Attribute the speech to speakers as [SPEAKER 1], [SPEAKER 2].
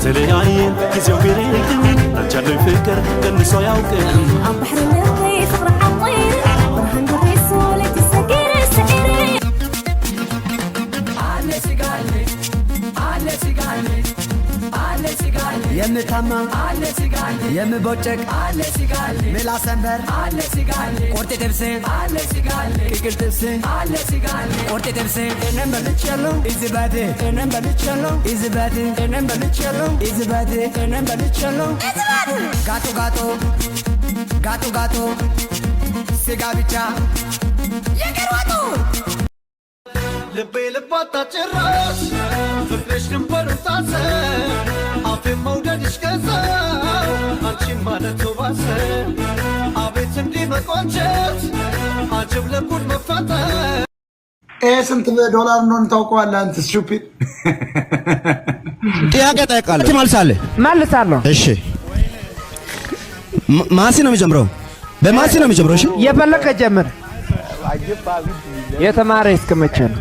[SPEAKER 1] ከተለያየን ጊዜው ቢርቅም አንቺ ያለው ፍቅር ቀንሶ አያውቅም
[SPEAKER 2] عم بحر اللطيف فرح الطير برهن بالريس ولك السكير السعير
[SPEAKER 3] على سيجالي على سيجالي على سيجالي يم تما على سيجالي يم بوتك على سيجالي ملا سنبر على سيجالي قرطي تبسي على سيجالي كيكل تبسي على سيجالي قرطي تبسي انم بلتشلو ايزي بادي انم بلتشلو ايزي بادي انم بلتشلو ايزي بادي انم بلتشلو ايزي بادي gato gato gato gato sega bicha yegerwato
[SPEAKER 4] ልቤ ልባታ ጭራሽ ፍቅርሽ ድንበሩ ጣሰ አፌ መውደድሽ ገዛው አንቺን ማለቱ ባሰ አቤት እንዲህ መቆንጨት አጅብ ለጉድ መፈጠር
[SPEAKER 5] ስንት ዶላር እንደሆነ ታውቀዋለህ አንተ ስቱፒድ
[SPEAKER 6] ጥያቄ ጠይቃለሁ ትመልሳለህ
[SPEAKER 7] መልሳለሁ
[SPEAKER 6] እሺ ማሲ ነው የሚጀምረው በማሲ ነው የሚጀምረው እሺ
[SPEAKER 7] የፈለከ ጀምር የተማረ እስከመቼ ነው